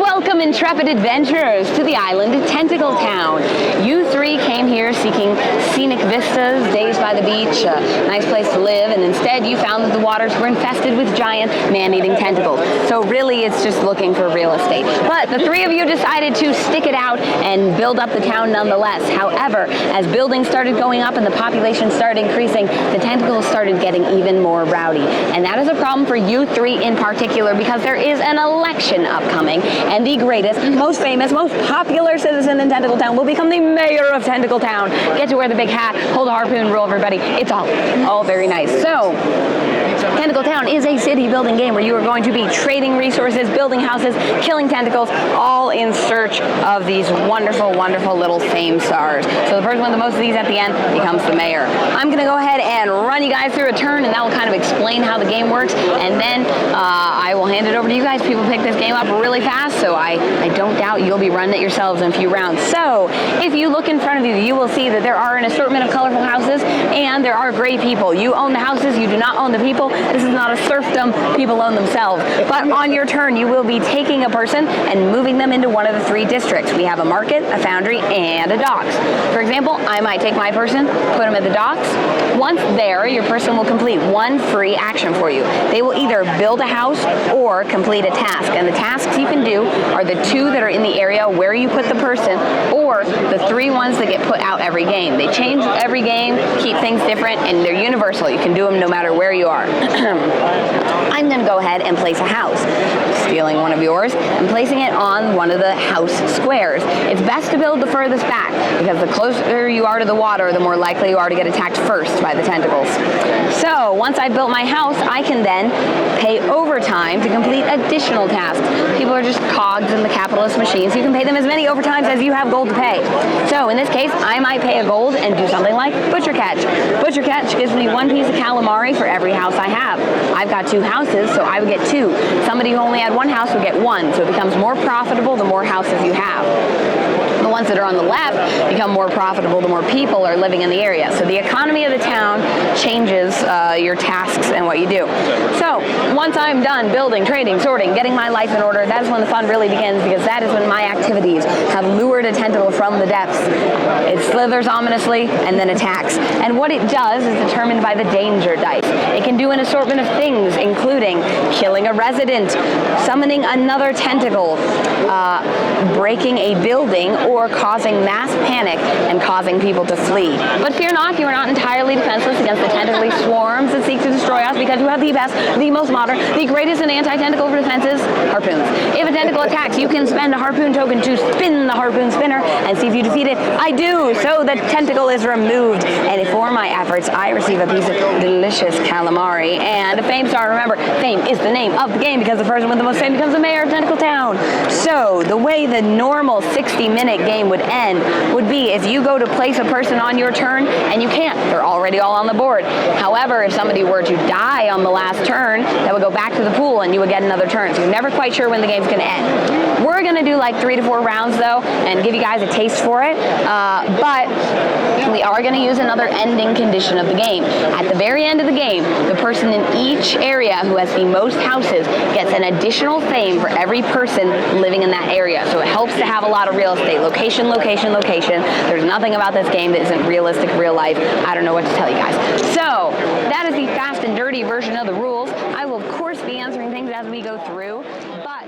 Welcome, intrepid adventurers, to the island of Tentacle Town. You three came here seeking scenic vistas, days by the beach, a nice place to live, and instead you found that the waters were infested with giant man-eating tentacles. So really it's just looking for real estate. But the three of you decided to stick it out and build up the town nonetheless. However, as buildings started going up and the population started increasing, the tentacles started getting even more rowdy. And that is a problem for you three in particular, because there is an election upcoming, and the greatest, most famous, most popular citizen in Tentacle Town will become the mayor of Tentacle Town. Get to wear the big hat, hold a harpoon, rule everybody. It's all very nice. So, Tentacle Town is a city building game where you are going to be trading resources, building houses, killing tentacles, all in search of these wonderful, wonderful little fame stars. So the person with the most of these at the end becomes the mayor. I'm going to go ahead and run you guys through a turn, and that will kind of explain how the game works, and then I will hand it over to you guys. People pick this game up really fast, so I don't doubt you'll be running it yourselves in a few rounds. So if you look in front of you, you will see that there are an assortment of colorful houses, and there are great people. You own the houses, you do not own the people. This is not a serfdom, people own themselves. But on your turn, you will be taking a person and moving them into one of the three districts. We have a market, a foundry, and a docks. For example, I might take my person, put them at the docks. Once there, your person will complete one free action for you. They will either build a house or complete a task. And the tasks you can do are the two that are in the area where you put the person, or the three ones that get put out every game. They change every game, keep things different, and they're universal. You can do them no matter where you are. I'm going to go ahead and place a house, stealing one of yours and placing it on one of the house squares. It's best to build the furthest back, because the closer you are to the water, the more likely you are to get attacked first by the tentacles. So once I've built my house, I can then pay overtime to complete additional tasks. People are just cogs in the capitalist machine, so you can pay them as many overtimes as you have gold to pay. So in this case, I might pay a gold and do something like Butcher Catch. Butcher Catch gives me one piece of calamari for every house I have. I've got two houses, so I would get two. Somebody who only had one house would get one, so it becomes more profitable the more houses you have. The ones that are on the left become more profitable the more people are living in the area. So the economy of the town changes your tasks and what you do. So once I'm done building, trading, sorting, getting my life in order, that is when the fun really begins, because that is when my activities have lured a tentacle from the depths. It slithers ominously and then attacks. And what it does is determined by the danger dice. It can do an assortment of things, including killing a resident, summoning another tentacle, breaking a building, or causing mass panic and causing people to flee. But fear not, you are not entirely defenseless against the tentacly swarms that seek to destroy us, because you have the best, the most modern, the greatest in anti-tentacle defenses, harpoons. If a tentacle attacks, you can spend a harpoon token to spin the harpoon spinner and see if you defeat it. I do, so the tentacle is removed, and for my efforts, I receive a piece of delicious calamari and a fame star. Remember, fame is the name of the game, because the person with the most fame becomes the mayor of Tentacle Town. So the way the normal 60-minute game would end would be if you go to place a person on your turn and you can't. They're already all on the board. However, if somebody were to die on the last turn, that would go back to the pool and you would get another turn. So you're never quite sure when the game's going to end. We're going to do like 3 to 4 rounds though and give you guys a taste for it. But we are going to use another ending condition of the game. At the very end of the game, the person in each area who has the most houses gets an additional fame for every person living in that area. So it helps to have a lot of real estate. Location, location, location. There's nothing about this game that isn't realistic, real life. I don't know what to tell you guys. So that is the fast and dirty version of the rules. I will, of course, be answering things as we go through, but